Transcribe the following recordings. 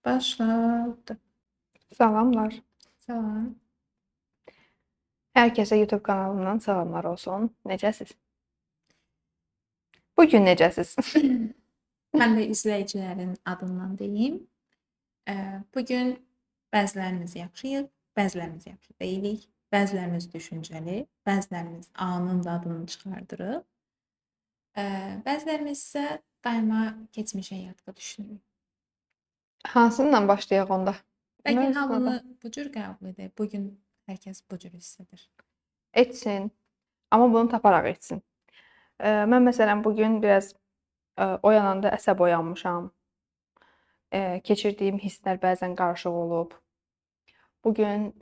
Başladı. Salamlar. Salam. Hər kəsə YouTube kanalımdan salamlar olsun. Necəsiz? Bugün necəsiz? Mən də izləyicilərin adından deyim. Bugün bəzilərimiz yaxşıyıq, bəzilərimiz yaxşı deyilik, bəzilərimiz düşüncəli, bəzilərimiz anın dadını çıxardırıq. Bəzilərimiz isə daima keçmişə yadqa düşünürük. Hansından başlayaq onda? Bəlkə Mövzuna hamını bax. bu cür qəbul edək. Bugün hər kəs bu cür hiss edir. Etsin. Amma bunu taparaq etsin. Mən məsələn bugün biraz oyananda əsəb oyanmışam. Keçirdiyim hisslər bəzən qarışıq olub. Bugün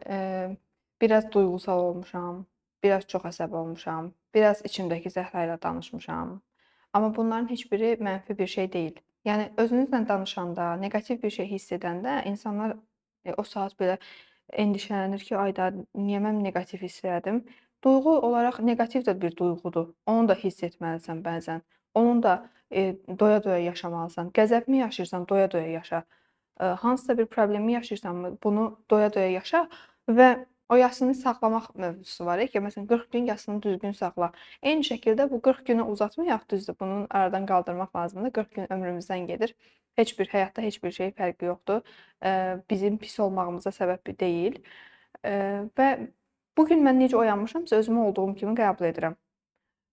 biraz duyğusal olmuşam. Biraz çox əsəbi olmuşam. Biraz içimdəki Zəhra ilə danışmışam. Amma bunların heç biri mənfi bir şey deyil. Yəni özünüzlə danışanda, neqativ bir şey hiss edəndə insanlar o saat belə endişələnir ki, ayda niyə mən neqativ hiss elədim? Duyğu olaraq neqativ də bir duyğudur. Onu da hiss etməlisən bəzən. Onun da doya-doya yaşamalısan. Qəzəbmi yaşayırsan, doya-doya yaşa. Hansısa bir problemi yaşayırsanmı, bunu doya-doya yaşa və o yasını saxlamaq mövzusu var ki, məsələn 40 gün yasını düzgün saxla. Eyni şəkildə bu 40 günü uzatmayaq, düzdür, bunun aradan qaldırmaq lazımdır. 40 gün ömrümüzdən gedir. Heç bir həyatda heç bir şey fərqi yoxdur. Bizim pis olmağımıza səbəb deyil. Və bu gün mən necə oyanmışamsa özümü olduğum kimi qəbul edirəm.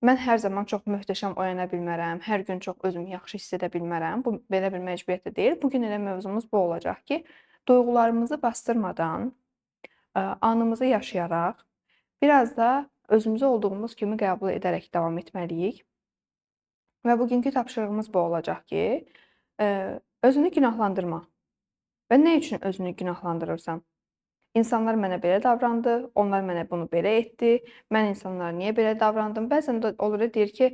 Mən hər zaman çox möhtəşəm oyana bilmərəm, hər gün çox özümü yaxşı hiss edə bilmərəm. Bu belə bir məcburiyyət də deyil. Bu gün elə mövzumuz bu olacaq ki, duyğularımızı basdırmadan, anımızı yaşayaraq, biraz da özümüzü olduğumuz kimi qəbul edərək davam etməliyik. Və bugünkü tapşırığımız bu olacaq ki, özünü günahlandırma. Və nə üçün özünü günahlandırırsan? İnsanlar mənə belə davrandı, onlar mənə bunu belə etdi, mən insanlara niyə belə davrandım? Bəzən də olur deyir ki,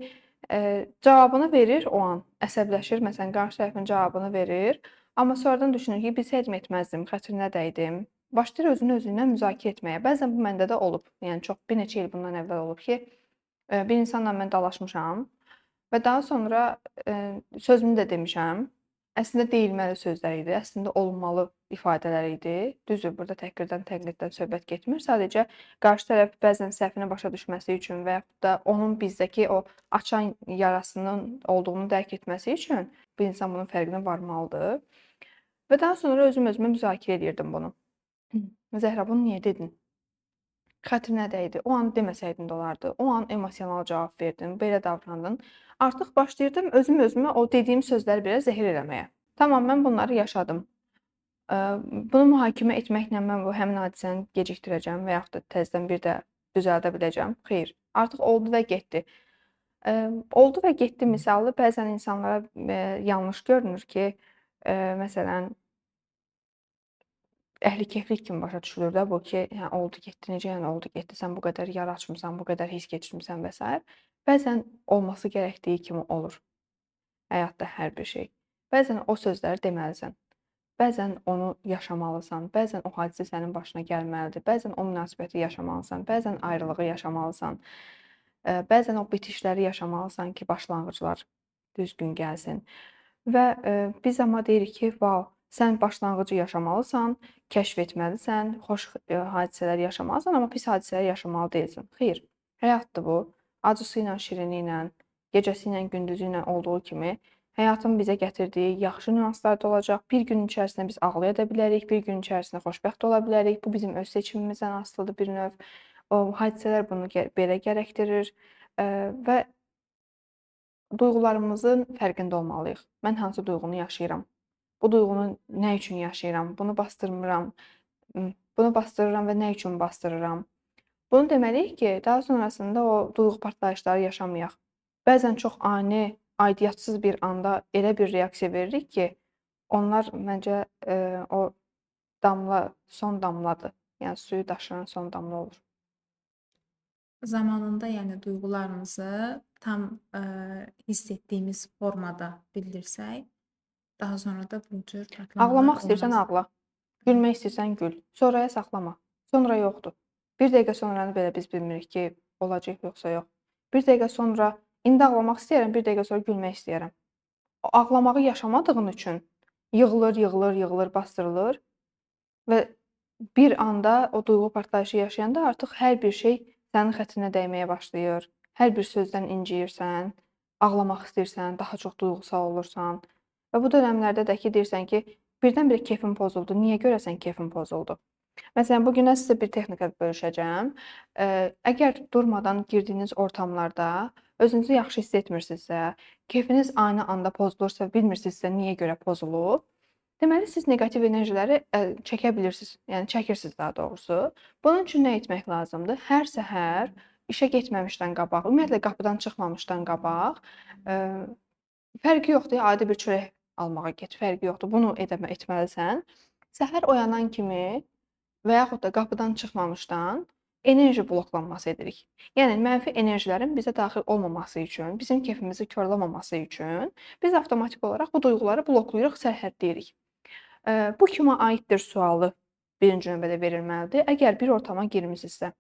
cavabını verir o an, əsəbləşir, məsələn, qarşı tərəfin cavabını verir, amma sonradan düşünür ki, bilsəydim etməzdim, xətrinə dəydim. Başlayır özünü özüylə müzakirə etməyə. Bəzən bu məndə də olub. Yəni çox bir neçə il bundan əvvəl olub ki, bir insanla mən dalaşmışam və daha sonra sözümü də demişəm. Əslində deyilməli sözlər idi, əslində olunmalı ifadələr idi. Düzdür, burada təhqirdən, tənqiddən söhbət getmir. Sadəcə qarşı tərəf bəzən səhvini başa düşməsi üçün və yaxud da onun bizdəki o açan yarasının olduğunu dərk etməsi üçün bu insan bunun fərqinə varmalıdır. Və daha sonra özümə müzakirə edirdim bunu. Zəhra, bunu niyə dedin? Xətrinə dəydi. O an deməsəydin də olardı. O an emosional cavab verdin, belə davrandın. Artıq başlayırdım özümə o dediyim sözləri belə zəhər eləməyə. Tamam, mən bunları yaşadım. Bunu mühakimə etməklə mən bu həmin hadisəni gecikdirəcəm və yaxud da təzədən bir də düzəldə biləcəm. Xeyr, artıq oldu və getdi. Oldu və getdi misalı bəzən insanlara yanlış görünür ki, məsələn Əhlikeflik kimi başa düşülür də bu ki, hə oldu getdi, necə yəni oldu getdi, sən bu qədər yara açmısan, bu qədər his keçirmisən və s. Bəzən olması gərəkdiyi kimi olur həyatda hər bir şey. Bəzən o sözləri deməlisən. Bəzən onu yaşamalısan, bəzən o hadisə sənin başına gəlməlidir, bəzən o münasibəti yaşamalısan, bəzən ayrılığı yaşamalısan, bəzən o bitişləri yaşamalısan ki, başlanğıclar düzgün gəlsin. Və biz amma deyirik ki, vav, sən başlanğıcı yaşamalısan, kəşf etməlisən, xoş hadisələr yaşamalısan, amma pis hadisələr yaşamalı deyilsən. Xeyr, həyatdır bu. Acısı ilə, şirini ilə, gecəsi ilə, gündüzü ilə olduğu kimi həyatın bizə gətirdiyi yaxşı nüanslar da olacaq. Bir gün içərisində biz ağlaya da bilərik, bir gün içərisində xoşbəxt ola bilərik. Bu bizim öz seçimimizdən asılıdır bir növ. O hadisələr bunu belə gərəkdirir və duyğularımızın fərqində olmalıyıq. Mən hansı duyğunu yaşayıram? Bu duyğunu nə üçün yaşayıram? Bunu bastırmıram. Bunu bastırıram və nə üçün bastırıram? Bunu deməliyik ki, daha sonrasında o duyğu partlayışları yaşamayaq. Bəzən çox ani, aidiyyatsız bir anda elə bir reaksiya veririk ki, onlar məncə o damla son damladır. Yəni suyu daşıran son damla olur. Zamanında, yəni duyğularımızı tam hiss etdiyimiz formada bildirsək, daha sonra da bu cür patlamalar Ağlamaq istəyirsən olmaz. ağla. Gülmək istəyirsən gül. Sonraya saxlama. Sonra yoxdur. Bir dəqiqə sonranı belə biz bilmirik ki, olacaq yoxsa yox. Bir dəqiqə sonra indi ağlamaq istəyirəm, bir dəqiqə sonra gülmək istəyirəm. O ağlamağı yaşamadığın üçün yığılır, yığılır, yığılır, basdırılır və bir anda o duyğu partlayışı yaşayanda artıq hər bir şey sənin xətrinə dəyməyə başlayır. Hər bir sözdən inciyirsən, ağlamaq istəyirsən, daha çox duyğusal olursan və bu dönəmlərdə də ki, deyirsən ki, birdən-birə kefin pozuldu. Niyə görəsən kefin pozuldu? Məsələn, bu gün mən sizə bir texnika bölüşəcəm. Əgər durmadan girdiyiniz ortamlarda özünüzü yaxşı hiss etmirsinizsə, keyfiniz ani anda pozulursa, bilmirsinizsə niyə görə pozulub, deməli siz neqativ enerjiləri çəkə bilirsiniz. Yəni çəkirsiniz daha doğrusu. Bunun üçün nə etmək lazımdır? Hər səhər işə getməmişdən qabaq, ümumiyyətlə qapıdan çıxmamışdan qabaq, fərqi yoxdur, adi bir çörək almağa get, fərqi yoxdur. Bunu etməlisən. Səhər oyanan kimi və yaxud da qapıdan çıxmamışdan enerji bloklanması edirik. Yəni mənfi enerjilərin bizə daxil olmaması üçün, bizim kefimizi korlamaması üçün biz avtomatik olaraq bu duyğuları bloklayırıq, sərhədləyirik. Bu kimə aiddir sualı birinci növbədə verilməlidir. Əgər bir ortama girmisinizsə,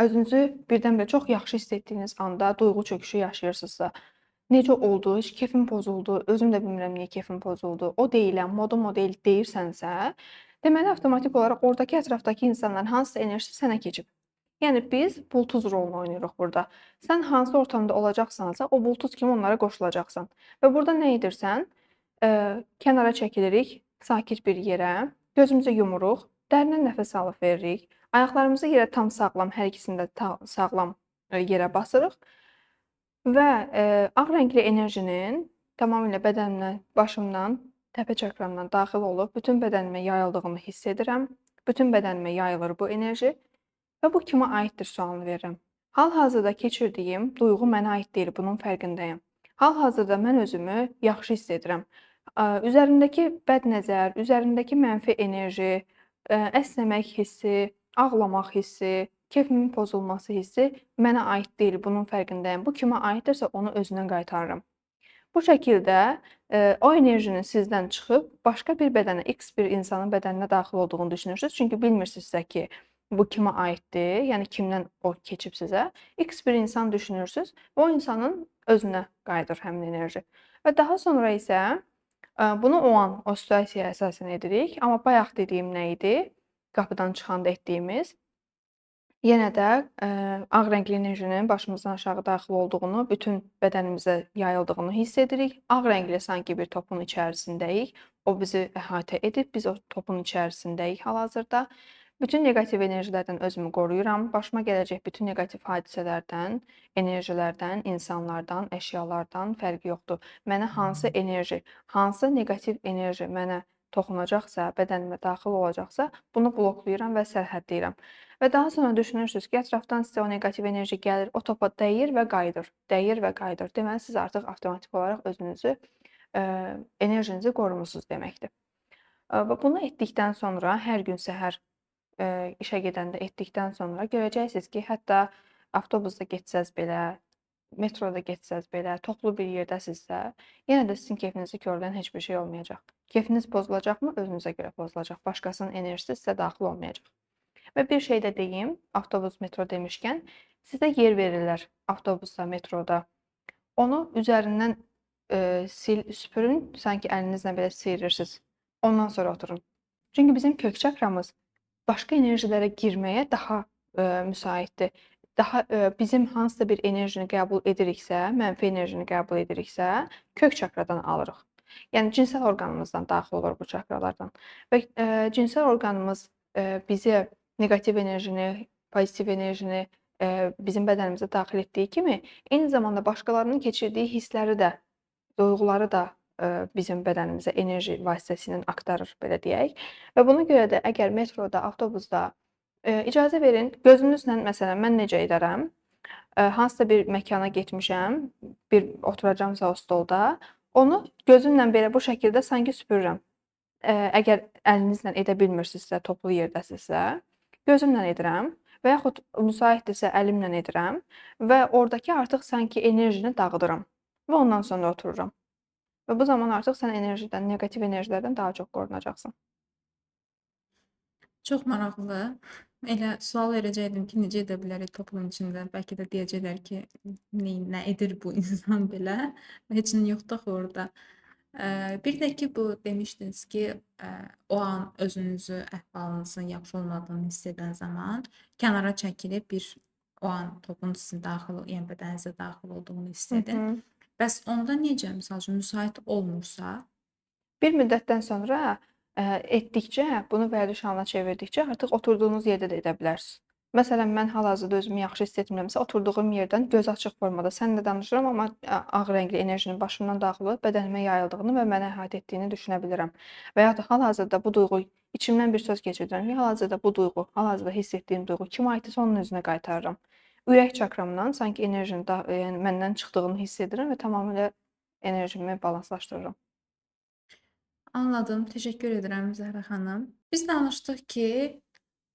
özünüzü birdən-birə çox yaxşı hiss etdiyiniz anda duyğu çöküşü yaşayırsınızsa, necə oldu, heç kefim pozuldu, özüm də bilmirəm niyə kefim pozuldu, o deyiləm, modum o deyil deyirsənsə, deməli avtomatik olaraq oradakı ətrafdakı insanların hansısa enerjisi sənə keçib. Yəni biz bultuz rolunu oynayırıq burada. Sən hansı ortamda olacaqsansa, o bultuz kimi onlara qoşulacaqsan. Və burada nə edirsən? Kənara çəkilirik, sakit bir yerə, gözümüzü yumuruq, dərindən nəfəs alıb veririk. Ayaqlarımızı yerə tam sağlam, hər ikisini də sağlam yerə basırıq və ağ rəngli enerjinin tamamilə bədənimdən, başımdan, təpə çakramdan daxil olub bütün bədənimə yayıldığını hiss edirəm. Bütün bədənimə yayılır bu enerji və bu kimə aiddir sualını verirəm. Hal-hazırda keçirdiyim duyğu mənə aid deyil, bunun fərqindəyəm. Hal-hazırda mən özümü yaxşı hiss edirəm. Üzərimdəki bəd nəzər, üzərimdəki mənfi enerji, əsnəmək hissi, ağlamaq hissi, kefimin pozulması hissi mənə aid deyil, bunun fərqindəyəm. Bu kimə aiddirsə onu özünə qaytarıram. Bu şəkildə o enerjinin sizdən çıxıb başqa bir bədənə, X bir insanın bədəninə daxil olduğunu düşünürsünüz. Çünki bilmirsinizsə ki, bu kimə aiddir, yəni kimdən o keçib sizə. X bir insan düşünürsünüz və o insanın özünə qayıdır həmin enerji. Və daha sonra isə bunu o an, o situasiyaya əsasən edirik. Amma bayaq dediyim nə idi? Qapıdan çıxanda etdiyimiz. Yenə də ağ rəngli enerjinin başımızdan aşağı daxil olduğunu, bütün bədənimizə yayıldığını hiss edirik. Ağ rəngli sanki bir topun içərisindəyik. O bizi əhatə edib, biz o topun içərisindəyik hal-hazırda. Bütün neqativ enerjilərdən özümü qoruyuram. Başıma gələcək bütün neqativ hadisələrdən, enerjilərdən, insanlardan, əşyalardan fərqi yoxdur. Mənə hansı enerji, hansı neqativ enerji mənə toxunacaqsa, bədənimə daxil olacaqsa, bunu bloklayıram və sərhədləyirəm. Və daha sonra düşünürsünüz ki, ətrafdan sizə o neqativ enerji gəlir, o topa dəyir və qayıdır, dəyir və qayıdır. Deməli, siz artıq avtomatik olaraq özünüzü, enerjinizi qorumusunuz deməkdir. Və bunu etdikdən sonra, hər gün səhər işə gedəndə etdikdən sonra görəcəksiniz ki, hətta avtobusda getsəz belə, metroda getsəz belə, toplu bir yerdəsinizsə, yenə də sizin keyfinizi korlayan heç bir şey olmayacaq. Keyfiniz pozulacaqmı? Özünüzə görə pozulacaq. Başqasının enerjisi sizə daxil olmayacaq. Və bir şey də deyim, avtobus, metro demişkən, sizə yer verirlər avtobusda, metroda. Onu üzərindən süpürün, sanki əlinizlə belə sıyırırsınız. Ondan sonra oturun. Çünki bizim kök çakramız başqa enerjilərə girməyə daha müsaitdir. Daha bizim hansısa bir enerjini qəbul ediriksə, mənfi enerjini qəbul ediriksə, kök çakradan alırıq. Yəni cinsel orqanımızdan daxil olur bu çakralardan. Və cinsel orqanımız bizə neqativ enerjini, pozitiv enerjini bizim bədənimizə daxil etdiyi kimi, eyni zamanda başqalarının keçirdiyi hissləri də, duyğuları da bizim bədənimizə enerji vasitəsilə aktarır, belə deyək. Və buna görə də əgər metroda, avtobusda icazə verin, gözünüzlə, məsələn, mən necə edərəm? Hansısa bir məkana getmişəm, bir oturacamsa o stolda, onu gözümlə belə bu şəkildə sanki süpürürəm. Əgər əlinizlə edə bilmirsinizsə, toplu yerdəsinizsə, gözümlə edirəm və yaxud müsaitdirsə əlimlə edirəm və oradakı artıq sanki enerjini dağıdıram və ondan sonra otururam. Və bu zaman artıq sən enerjidən, neqativ enerjilərdən daha çox qorunacaqsan. Çox maraqlı. Elə sual verəcəkdim ki, necə edə bilərik toplum içində? Bəlkə də deyəcəklər ki, nə edir bu insan belə? Heç nə yoxdur axı orada. Bir də ki, bu demişdiniz ki, o an özünüzü, əhvalınızın yaxşı olmadığını hiss edən zaman kənara çəkilib bir o an topun sizin daxil, yəni bədəninizə daxil olduğunu hiss Hı edin. hı. Bəs onda necə, məsəl üçün müsait olmursa, Bir müddətdən sonra, etdikcə, bunu vərdiş halına çevirdikcə artıq oturduğunuz yerdə də edə bilərsiniz. Məsələn, mən hal-hazırda özümü yaxşı hiss etmirəmsə, oturduğum yerdən göz açıq formada səninlə danışıram, amma ağ rəngli enerjinin başımdan daxil olub bədənimə yayıldığını və məni əhatə etdiyini düşünə bilirəm. Və yaxud da hal-hazırda bu duyğu içimdən bir söz keçirirəm ki, hal-hazırda bu duyğu, hal-hazırda hiss etdiyim duyğu kimə aiddirsə onun özünə qaytarıram. Ürək çakramdan sanki enerjinin yəni məndən çıxdığını hiss edirəm və tamamilə enerjimi balanslaşdırıram. anladım. Təşəkkür edirəm Zəhra xanım. Biz danışdıq ki,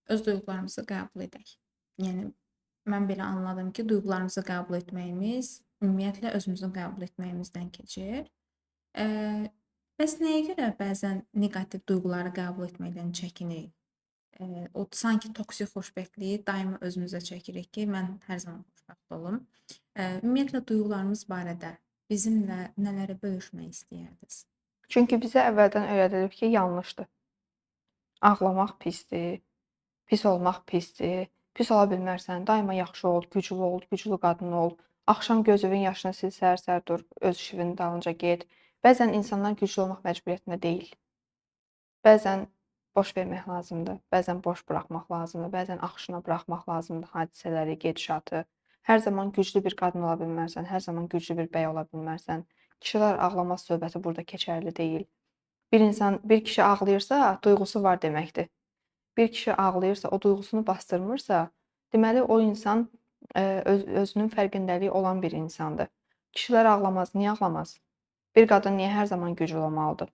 öz duyğularımızı qəbul edək. Yəni mən belə anladım ki, duyğularımızı qəbul etməyimiz ümumiyyətlə özümüzü qəbul etməyimizdən keçir. Bəs nəyə görə bəzən neqativ duyğuları qəbul etməkdən çəkinirik? O sanki toksik xoşbəxtliyi daima özümüzə çəkirik ki, mən hər zaman xoşbəxt olum. Ümumiyyətlə duyğularımız barədə bizimlə nələri bölüşmək istəyərdiniz? Çünki bizə əvvəldən öyrədilib ki, yanlışdır. Ağlamaq pisdir, pis olmaq pisdir, pis ola bilmərsən, daima yaxşı ol, güclü qadın ol. Axşam gözünün yaşını sil, səhər-səhər dur, öz işinin dalınca get. Bəzən insanlar güclü olmaq məcburiyyətində deyil. Bəzən boş vermək lazımdır, bəzən boş buraxmaq lazımdır, bəzən axışına buraxmaq lazımdır hadisələri, gedişatı. Hər zaman güclü bir qadın ola bilmərsən, hər zaman güclü bir bəy ola bilmərsən. Kişilər ağlamaz söhbəti burada keçərli deyil. Bir kişi ağlayırsa, duyğusu var deməkdir. Bir kişi ağlayırsa, o duyğusunu bastırmırsa, deməli o insan özünün fərqindəliyi olan bir insandır. Kişilər ağlamaz, niyə ağlamaz? Bir qadın niyə hər zaman güclü olmalıdır?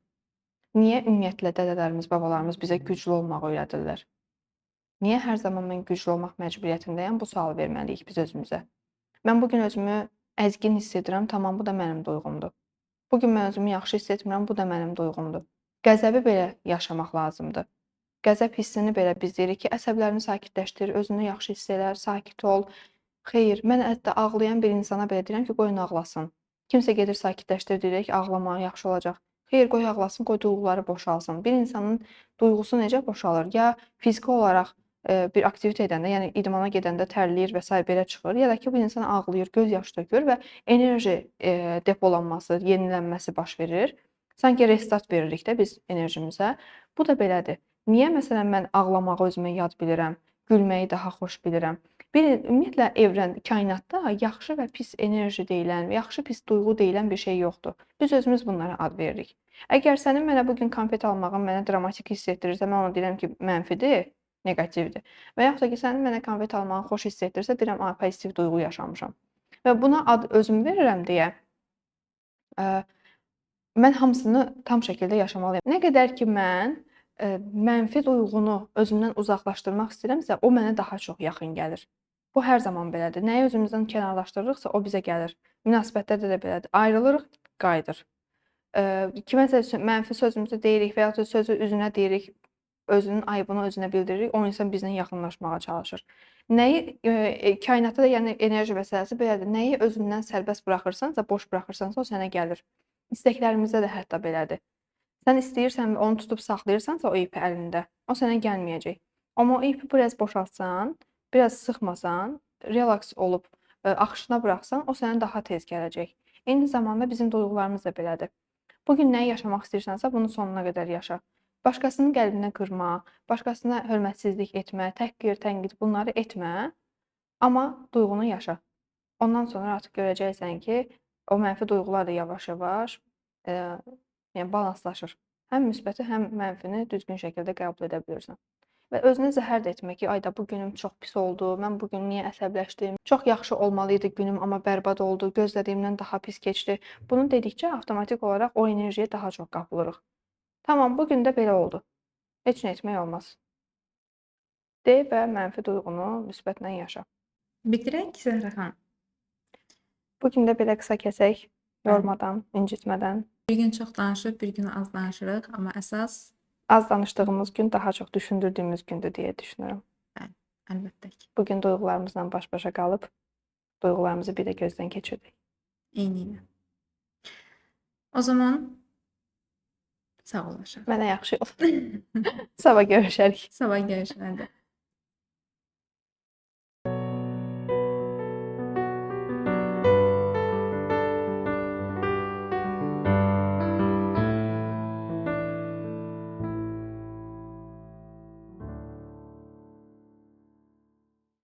Niyə ümumiyyətlə dədələrimiz, babalarımız bizə güclü olmağı öyrədirlər? Niyə hər zaman mən güclü olmaq məcburiyyətindəyəm? Bu sualı verməliyik biz özümüzə. Mən bu gün özümü əzgin hiss edirəm, tamam, bu da mənim duyğumdur. Bu gün mən özümü yaxşı hiss etmirəm, bu da mənim duyğumdur. Qəzəbi belə yaşamaq lazımdır. Qəzəb hissini belə biz deyirik ki, əsəblərini sakitləşdir, özünü yaxşı hiss elə, sakit ol. Xeyr, mən hətta ağlayan bir insana belə deyirəm ki, qoyun ağlasın. Kimsə gedir sakitləşdir, deyir ki, ağlama, yaxşı olacaq. Xeyr, qoy ağlasın, qoy duyğuları boşalsın. Bir insanın duyğusu necə boşalır? Ya fiziki olaraq bir aktivitə edəndə, yəni idmana gedəndə tərləyir və sair belə çıxır, ya da ki, bu insan ağlayır, göz yaşı tökür və enerji depolanması, yenilənməsi baş verir. Sanki restart veririk də biz enerjimizə. Bu da belədir. Niyə məsələn mən ağlamağı özümə yad bilirəm, gülməyi daha xoş bilirəm? Ümumiyyətlə evrən, kainatda yaxşı və pis enerji deyilən, yaxşı pis duyğu deyilən bir şey yoxdur. Biz özümüz bunlara ad veririk. Əgər sənin mənə bu gün konfet almağın mənə dramatik hiss etdirirsə, mən ona deyirəm ki, mənfidir, neqativdir. Və yaxud da ki, sənin mənə konfet almağın xoş hiss etdirirsə, deyirəm, pozitiv duyğu yaşamışam. Və buna ad özüm verirəm deyə mən hamısını tam şəkildə yaşamalıyam. Nə qədər ki mən mənfi duyğunu özümdən uzaqlaşdırmaq istəyirəmsə, o mənə daha çox yaxın gəlir. Bu hər zaman belədir. Nəyi özümüzdən kənarlaşdırırıqsa, o bizə gəlir. Münasibətlərdə də belədir. Ayrılırıq, qayıdır. Kiməsə mənfi sözümüzü deyirik və ya da sözü üzünə deyirik, özünün ayıbını özünə bildiririk, o insan bizlə yaxınlaşmağa çalışır. Nəyi kainatda da yəni enerji məsələsi belədir. Nəyi özündən sərbəst buraxırsansa, boş buraxırsansa, o sənə gəlir. İstəklərimizdə də hətta belədir. Sən istəyirsən və onu tutub saxlayırsansa o ipi əlində, o sənə gəlməyəcək. Amma o ipi biraz boşaltsan, biraz sıxmasan, relaks olub axışına buraxsan, o sənə daha tez gələcək. Eyni zamanda bizim duyğularımız da belədir. Bu gün nəyi yaşamaq istəyirsənsə, bunu sonuna qədər yaşa. Başqasının qəlbinə qırma, başqasına hörmətsizlik etmə, təhqir, tənqid bunları etmə, amma duyğunu yaşa. Ondan sonra artıq görəcəksən ki, o mənfi duyğular da yavaş-yavaş yəni balanslaşır. Həm müsbəti, həm mənfini düzgün şəkildə qəbul edə bilirsən. Və özünə zəhər də etmə ki, ay da bu günüm çox pis oldu, mən bu gün niyə əsəbləşdim? Çox yaxşı olmalı idi günüm, amma bərbad oldu, gözlədiyimdən daha pis keçdi. Bunu dedikcə avtomatik olaraq o enerjiyə daha çox qapılırıq. Tamam, bu gün də belə oldu. Heç nə etmək olmaz. De və mənfi duyğunu müsbətlə yaşa. Bitirək Zəhra xanım. Bu gün də belə qısa kəsək, yormadan, incitmədən. Bir gün çox danışıb, bir gün az danışırıq, amma əsas Az danışdığımız gün daha çox düşündürdüyümüz gündür deyə düşünürəm. bəli, əlbəttə ki. Bu gün duyğularımızla baş-başa qalıb, duyğularımızı bir də gözdən keçirdik. Eynilə. O zaman Sağollaşaq. Mənə yaxşı yol. Sabah görüşərik. Sabah görüşənə.